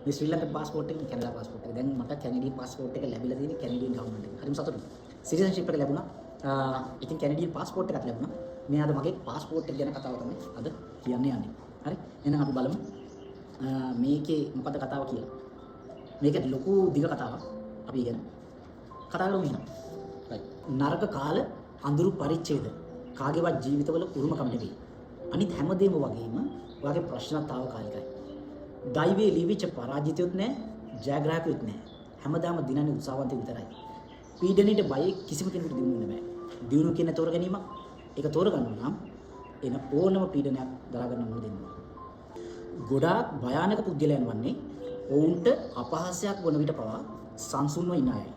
මේ ශ්‍රී Lankan passport එකෙන් Canada passport එක. දැන් මට කැනඩියන් පාස්පෝර්ට් එක ලැබිලා තියෙන්නේ කැනඩියන් ගවර්න්මන්ට් එකෙන්. හරිම සතුටුයි. සිටිසන්ෂිප් එක ලැබුණා. ඉතින් කැනඩියන් පාස්පෝර්ට් එකක් ලැබුණා. මේ අද මගේ පාස්පෝර්ට් එක ගැන කතාව තමයි අද කියන්න යන්නේ. හරි. එහෙනම් අපි බලමු මේකේ මොකද කතාව කියලා. මේක ලොකු දිග කතාවක්. අපි ඉගෙන කතා කරමු එහෙනම්. right. නරක කාල අඳුරු පරිච්ඡේද කාගේවත් ජීවිතවල උරුමකම් නෙවෙයි. අනිත් හැමදේම වගේම ඔයාගේ ප්‍රශ්නත් తాවකාලිකයි. දෛවයේ ලිවිච්ච පරාජිතයොත් නැහැ, ජයග්‍රාහකයොත් නැහැ. හැමදාම දිනන්නේ උත්සාහවන්තයෝ විතරයි. පීඩනයට බය කිසිම කෙනෙකුට දිනු වෙන්න බෑ. දිනු කියන තෝර ගැනීමක් ඒක තෝරගන්න නම් එන ඕනම පීඩනයක් දරා ගන්න ඕන දෙන්න. ගොඩාක් භයානක පුද්ගලයන් වන්නේ ඔවුන්ට අපහාසයක් වන විට පවා සංසුන්ව ඉන්න අයයි.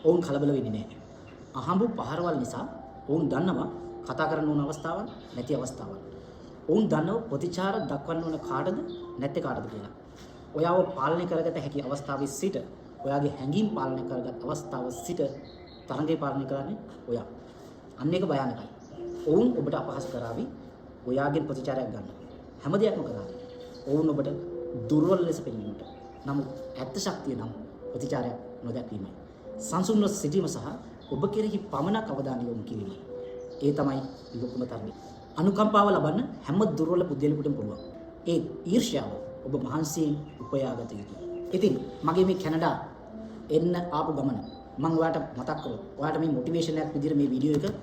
ඔවුන් කලබල වෙන්නේ නැහැ. අහඹු පහරවල් නිසා ඔවුන් දන්නවා කතා කරන්න ඕන අවස්ථාවක් නැති අවස්ථාවක්. ඔවුන් දන්නව ප්‍රතිචාර දක්වන්න ඕන කාටද නැත්තේ කාටද කියලා. ඔයාව පාලනය කරගත හැකි අවස්ථාවේ සිට ඔයාගේ හැඟීම් පාලනය කරගත් අවස්ථාව සිට තරංගේ පාලනය කරන්නේ ඔයා. අන්න ඒක භයානකයි. ඔවුන් ඔබට අපහාස කරાવી ඔයාගෙන් ප්‍රතිචාරයක් ගන්න. හැම දෙයක්ම කරાવી. ඔවුන් ඔබට දුර්වල ලෙස පෙන්වන්නට. නමුත් ඇත්ත ශක්තිය නම් ප්‍රතිචාරයක් නොදැක්වීමයි. සංසුන්ව සිටීම සහ ඔබ කෙරෙහි පමණක් අවධානය යොමු කිරීමයි. ඒ තමයි ලොකුම තරණය. අනුකම්පාව ලබන්න හැම දුර්වල පුද්ගලයෙකුටම පුළුවන්. ඒ ඊර්ෂ්‍යාව ඔබ මහන්සියෙන් උපයාගත යුතුයි. ඉතින් මගේ මේ කැනඩා එන්න ආපු ගමන මම ඔයාලට මතක් කරොත් ඔයාලට මේ මොටිවේෂන් එකක් විදිහට මේ වීඩියෝ එක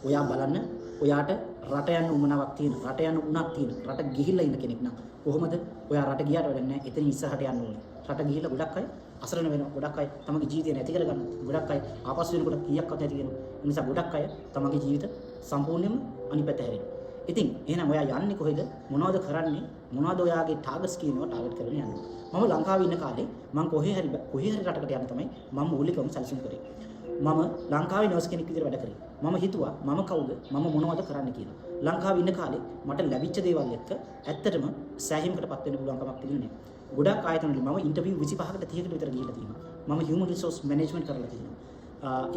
ඔයා බලන්න. ඔයාට රට යන්න උමනාවක් තියෙන, රට යන්න උනක් තියෙන, රට ගිහිල්ලා ඉන්න කෙනෙක් නම් කොහොමද ඔයා රට ගියාට වැඩක් නැහැ. එතන ඉස්සරහට යන්න ඕනේ. රට ගිහිල්ලා ගොඩක් අය අසරණ වෙනවා. ගොඩක් අය තමගේ ජීවිතය නැති කරගන්න. ගොඩක් අය ආපසු වෙනකොට කීයක්වත් නැති වෙනවා. ඒ නිසා ගොඩක් අය තමගේ ජීවිත සම්පූර්ණයෙන්ම අනිත් පැත්ත හැරෙනවා. ඉතින් එහෙනම් ඔයා යන්නේ කොහෙද? මොනවද කරන්නේ? මොනවද ඔයාගේ ටාගට්ස් කියනවා ටාගට් කරගෙන යන්නේ. මම ලංකාවේ ඉන්න කාලේ මම කොහේ හරි රටකට යන්න තමයි මම මූලිකවම සැලසුම් කරේ. මම ලංකාවේ නර්ස් කෙනෙක් විදිහට වැඩ කරේ. මම හිතුවා මම කවුද? මම මොනවද කරන්න කියලා. ලංකාවේ ඉන්න කාලේ මට ලැබිච්ච දේවල් එක්ක ඇත්තටම සෑහීමකටපත් වෙන්න පුළුවන් කමක් තිබුණේ නැහැ. ගොඩක් ආයතන වලින් මම ඉන්ටර්විව් 25කට 30කට විතර ගිහිල්ලා තියෙනවා. මම හියුමන් රිසෝස් මැනේජ්මන්ට් කරලා තියෙනවා.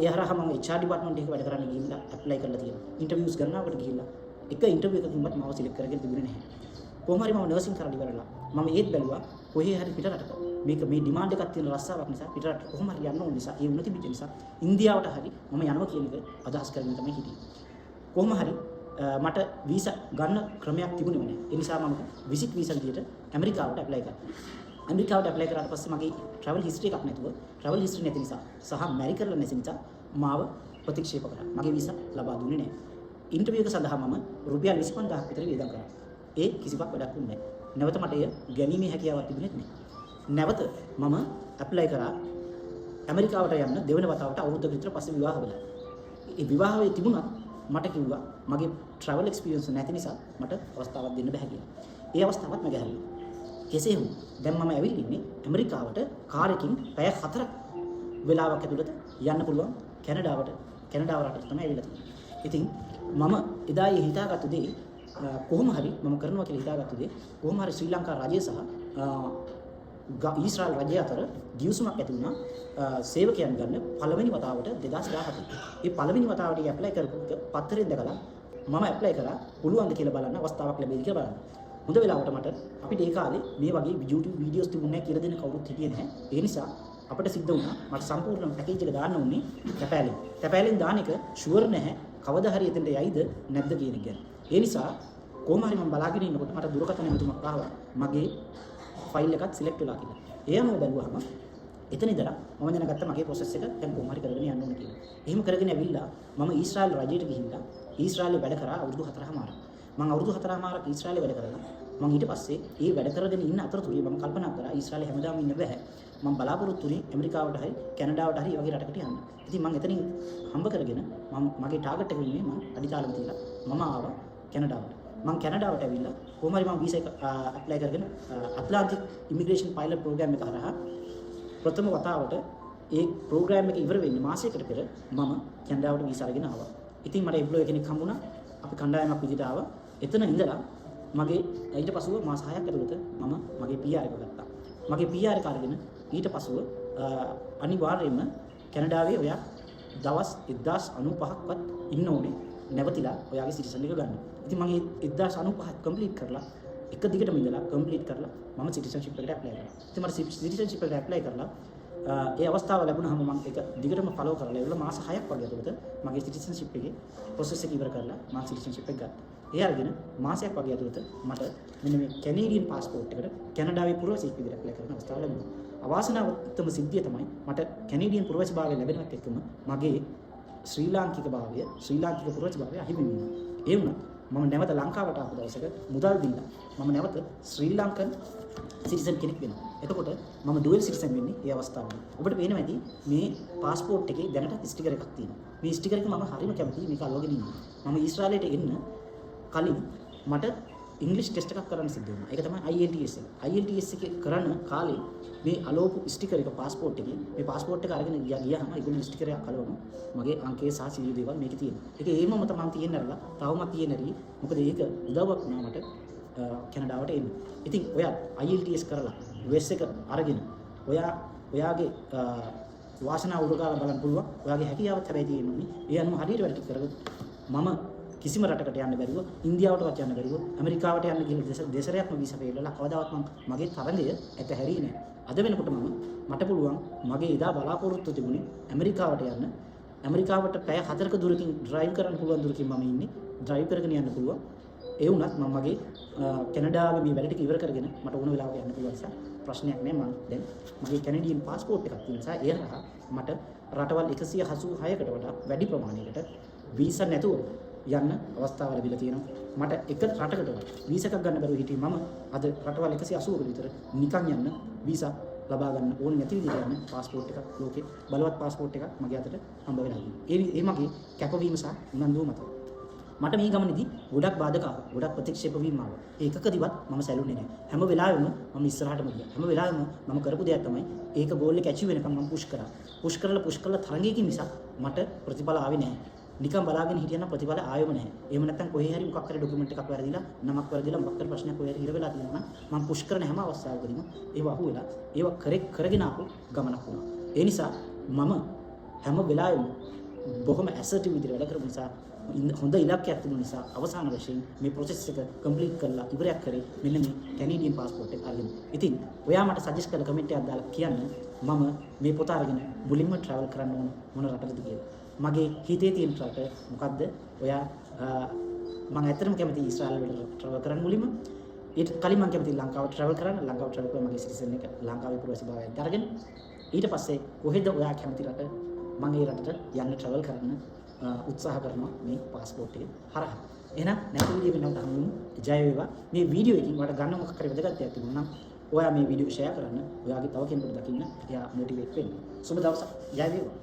ඒ හරහා මම HR ඩිපාර්ට්මන්ට් එකක වැඩ කරන්න ගිහිල්ලා ඇප්ලයි කරලා තියෙනවා. ඉන්ටර්විව්ස් ගන්නවට ගිහිල්ලා එක ඉන්ටර්විව් එකකින්වත් මාව සිලෙක්ට් කරගෙන තිබුණේ නැහැ. කොහොම හරි මම නර්සින් කරලා ඉවරලා මම ඒත් බැලුවා කොහේ හරි පිටරටක මේක මේ ඩිමාන්ඩ් එකක් තියෙන රස්සාවක් නිසා පිටරට කොහොම හරි යන්න ඕන නිසා ඒ උන්නති පිට නිසා ඉන්දියාවට හරි මම යනවා කියන එක අදහස් කරගෙන තමයි හිටියේ. කොහොම හරි මට වීසා ගන්න ක්‍රමයක් තිබුණේ නැහැ. ඒ නිසා මම විසිට් වීසා විදියට ඇමරිකාවට ඇප්ලයි කරා. ඇමරිකාවට ඇප්ලයි කරාට පස්සේ මගේ ට්‍රැවල් හිස්ටරි එකක් නැතුව ට්‍රැවල් හිස්ටරි නැති නිසා සහ මැරි කරලා නැති නිසා මාව ප්‍රතික්ෂේප කරා. මගේ වීසා ලබා දුන්නේ නැහැ. ඉන්ටර්විව් එක සඳහා මම රුපියල් 25000ක් විතර වියදම් කරා. ඒ කිසිවක් වැඩක් වුණේ නැහැ. නැවත මට එය ගැනීමේ හැකියාවක් තිබුණේ නැහැ. නැවත මම ඇප්ලයි කරා ඇමරිකාවට යන්න දෙවන වතාවට අවුරුද්දක විතර පස්සේ විවාහ වෙලා. ඒ විවාහයේ තිබුණා මට කිව්වා මගේ ට්‍රැවල් එක්ස්පීරියන්ස් නැති නිසා මට අවස්ථාවක් දෙන්න බෑ කියලා. ඒ අවස්ථාවත් මම ගැහැරුවා. කෙසේ වුණ දැන් මම ඇවිල්ලා ඉන්නේ ඇමරිකාවට කාර් එකකින් පැය 4ක් වෙලාවක් ඇතුළත යන්න පුළුවන් කැනඩාව රටට තමයි ඇවිල්ලා තියෙන්නේ. ඉතින් මම එදා හිතාගත්තු දේ කොහොම හරි මම කරනවා කියලා හිතාගත්තු දේ කොහොම හරි ශ්‍රී ලංකා රජය සහ ඊශ්‍රායල් රජය අතර දියුසුමක් ඇති වුණා සේවකයන් ගන්න පළවෙනි වතාවට 2017. ඒ පළවෙනි වතාවට ඇප්ලයි කරපු පත්තරේ දැකලා මම ඇප්ලයි කරා පුළුවන්ද කියලා බලන්න අවස්ථාවක් ලැබෙයිද කියලා බලන්න. හොඳ වෙලාවට මට අපිට ඒ කාලේ මේ වගේ YouTube වීඩියෝස් තිබුණේ නැහැ කියලා දෙන කවුරුත් හිටියේ නැහැ. ඒ නිසා අපිට සිද්ධ වුණා මට සම්පූර්ණ පැකේජ් එක දාන්න ඕනේ තැපෑලෙන්. තැපෑලෙන් දාන එක ෂුවර් නැහැ කවදා හරි එතනට යයිද නැද්ද කියන එක ගැන. ඒ නිසා කොහොම හරි මම බලාගෙන ඉන්නකොට මට දුරකථන ඇමතුමක් ආවා මගේ ෆයිල් එකත් සිලෙක්ට් වෙලා කියලා. එයාම බැලුවාම එතන ඉඳලා මම දැනගත්තා මගේ ප්‍රොසෙස් එක දැන් කොහොම හරි කරගෙන යන්න ඕනේ කියලා. එහෙම කරගෙන ඇවිල්ලා මම ඊශ්‍රායල් රජයට ගිහිල්ලා ඊශ්‍රායලේ වැඩ කරා අවුරුදු 4මාරක්. මම අවුරුදු 4මාරක් ඊශ්‍රායලේ වැඩ කරලා මම ඊට පස්සේ ඒ වැඩ කරගෙන ඉන්න අතරතුරේ මම කල්පනා කරා ඊශ්‍රායලේ හැමදාම ඉන්න බෑ. මම බලාපොරොත්තු වෙන්නේ ඇමරිකාවට හරි කැනඩාවට හරි වගේ රටකට යන්න. ඉතින් මම එතනින් හම්බ කරගෙන මගේ ටාගට් එක වෙන්නේ මම අඩිතාලම තියලා මම ආවා කැනඩාවට. මම කැනඩාවට ඇවිල්ලා කොහොම හරි මම වීසා එක ඇප්ලයි කරගෙන ඇට්ලාන්ටික් ඉමිග්‍රේෂන් පයිලට් ප්‍රෝග්‍රෑම් එක හරහා ප්‍රථම වතාවට ඒ ප්‍රෝග්‍රෑම් එක ඉවර වෙන්නේ මාසයකට පෙර මම කැනඩාවට වීසා අරගෙන ආවා. ඉතින් මට එම්ප්ලොයි කෙනෙක් හම්බුණා. අපි කණ්ඩායමක් විදිහට ආවා. එතන ඉඳලා මගේ ඊට පසුව මාස 6ක් ඇතුළත මම මගේ PR එක ගත්තා. මගේ PR එක අරගෙන ඊට පසුව අනිවාර්යයෙන්ම කැනඩාවේ ඔයා දවස් 1095ක්වත් ඉන්න ඕනේ නැවතිලා ඔයාගේ සිටිසන් එක ගන්න. ඉතින් මම 1095ක් කම්ප්ලීට් කරලා එක දිගටම ඉඳලා කම්ප්ලීට් කරලා මම සිටිසන්ෂිප් එකට ඇප්ලයි කරා. ඉතින් මට සිටිසන්ෂිප් එකට ඇප්ලයි කරලා ඒ අවස්ථාව ලැබුණාම මම ඒක දිගටම ෆලෝ කරලා ඒවල මාස 6ක් වගේ ඇතුළත මගේ සිටිසන්ෂිප් එකේ ප්‍රොසෙස් එක ඉවර කරලා මම සිටිසන්ෂිප් එක ගත්තා. ඒ අරගෙන මාසයක් වගේ ඇතුළත මට මෙන්න මේ කැනේඩියන් පාස්පෝර්ට් එකට කැනඩාවේ පුරවැසියෙක් විදිහට ඇප්ලයි කරන අවස්ථාව ලැබුණා. අවාසනාවන්තම සිද්ධිය තමයි මට කැනේඩියන් පුරවැසිභාවය ලැබෙනවත් එක්කම මගේ ශ්‍රී ලාංකික පුරවැසිභාවය අහිමි වුණා. ඒ වුණා මම නැවත ලංකාවට ආපු දවසක මුදල් දීලා මම නැවත ශ්‍රී ලංකන් සිටිසන් කෙනෙක් වෙනවා. එතකොට මම ඩුවල් සිටිසන් වෙන්නේ ඒ අවස්ථාවේ. ඔබට පේනවා ඇති මේ පාස්පෝර්ට් එකේ දැනට ස්ටිකර් එකක් තියෙනවා. මේ ස්ටිකර් එක මම හරිම කැමතියි මේක අලවගෙන ඉන්න. මම ඊශ්‍රායලයට එන්න කලින් මට ඉංග්‍රීසි ටෙස්ට් එකක් කරන්න සිද්ධ වුණා. ඒක තමයි IELTS එක. IELTS එකේ කරන කාලේ මේ අලෝපු ස්ටිකර් එක පාස්පෝර්ට් එකේ මේ පාස්පෝර්ට් එක අරගෙන ගියාම ඒගොල්ලෝ ස්ටිකර් එකක් අලවනවා. මගේ අංකයේ සහ සියලු දේවල් මේකේ තියෙනවා. ඒක ඒමම තමයි තියෙන්නේ අරලා. තවමත් තියෙන රියි. මොකද ඒක උදව්වක් වුණා මට කැනඩාවට එන්න. ඉතින් ඔයා IELTS කරලා US එක අරගෙන ඔයාගේ වාසනාව උඩගාලා බලන්න පුළුවන්. ඔයාගේ හැකියාවත් හැබැයි තියෙන්නේ. ඒ අනුව හරියට වැඩ ටික කරගොත් මම කිසිම රටකට යන්න බැරුව ඉන්දියාවටවත් යන්න බැරුව ඇමරිකාවට යන්න ගිහලා දෙසරයක්ම වීසා පෙරලලා කවදාවත් මගේ තරඟය එක හැරියේ නැහැ. අද වෙනකොට මට පුළුවන් මගේ එදා බලාපොරොත්තු තිබුණේ ඇමරිකාවට යන්න. ඇමරිකාවට පැය 4ක දුරකින් ඩ්‍රයිව් කරන්න පුළුවන් දුරකින් මම ඉන්නේ. ඩ්‍රයිව් කරගෙන යන්න පුළුවන්. ඒ වුණත් මම මගේ කැනඩාවේ මේ වැඩ ටික ඉවර කරගෙන මට ඕන වෙලාවක යන්න පුළුවන් නිසා ප්‍රශ්නයක් නෑ. මම දැන් මගේ කැනඩියන් පාස්පෝර්ට් එකක් තියෙන නිසා ඒ හරහා මට රටවල් 186කට වඩා වැඩි ප්‍රමාණයකට වීසා නැතුව යන්න අවස්ථාව ලැබිලා තියෙනවා. මට එක රටකට වීසා එකක් ගන්න බැරුව හිටියේ මම අද රටවල් 180ක විතර නිකන් යන්න වීසා ලබා ගන්න ඕනේ නැති විදිහට යන පාස්පෝර්ට් එකක් ලෝකේ බලවත් පාස්පෝර්ට් එකක් මගේ අතට හම්බ වෙලා තියෙනවා. ඒ මගේ කැපවීම සහ උනන්දුව මත මට මේ ගමනේදී ගොඩක් බාධක ආවා. ගොඩක් ප්‍රතික්ෂේප වීම ආවා. ඒකකදීවත් මම සැලුනේ නැහැ. හැම වෙලාවෙම මම ඉස්සරහටම ගියා. හැම වෙලාවෙම මම කරපු දෙයක් තමයි ඒක ගෝල් එක ඇචීව් වෙනකම් මම පුෂ් කරා. පුෂ් කරලා තරඟයකින් මිසක් මට ප්‍රතිඵල ආවේ නැහැ. නිකන් බලාගෙන හිටියනම් ප්‍රතිඵල ආයෙම නැහැ. එහෙම නැත්නම් කොහේ හරි මොකක් හරි ඩොකියුමන්ට් එකක් වැරදිලා, නමක් වැරදිලා, මොකක් හරි ප්‍රශ්නයක් කොහේ හරි ඉර වෙලා තියෙනවා නම් මම පුෂ් කරන හැම අවස්ථාවකදීම ඒව අහුවෙලා ඒව කරගෙන ආපු ගමනක් වුණා. ඒ නිසා මම හැම වෙලාවෙම බොහොම ඇසර්ටිව් විදිහට වැඩ කරපු නිසා හොඳ ඉලක්කයක් තිබුණ නිසා අවසාන වශයෙන් මේ ප්‍රොසෙස් එක කම්ප්ලීට් කරලා ඉවරයක් කරේ මෙන්න මේ කැනේඩියන් පාස්පෝර්ට් එක අරගෙන. ඉතින් ඔයා මට සජෙස්ට් කරලා කමෙන්ට් එකක් දාලා කියන්න මම මේ පොත අරගෙන මුලින්ම ට්‍රැවල් කරන්න ඕන මොන රටටද කියලා. මගේ හිතේ තියෙන රට මොකද්ද? ඔයා මම ඇත්තටම කැමති ඊශ්‍රායල් වලට ට්‍රැවල් කරන්න මුලින්ම. ඊට කලින් මම කැමති ලංකාවට ට්‍රැවල් කරන්න. ලංකාවට ට්‍රැවල් කරලා මගේ සිටිසන් එක ලංකාවේ පුරවැසිභාවයක් අරගෙන ඊට පස්සේ කොහෙද ඔයා කැමති රට මම ඒ රටට යන්න ට්‍රැවල් කරන්න උත්සාහ කරනවා මේ පාස්පෝර්ට් එක හරහා. එහෙනම් නැති විදිහට වෙනවට හම්බුනේ ජය වේවා. මේ වීඩියෝ එකකින් ඔයාලට ගන්න මොකක් හරි වැදගත් දෙයක් තිබුණා නම් ඔයා මේ වීඩියෝ ෂෙයා කරන්න. ඔයාගේ තව කෙනෙකුට දකින්න එයා මොටිවේට් වෙන්න. සුබ දවසක්. ජය වේවා.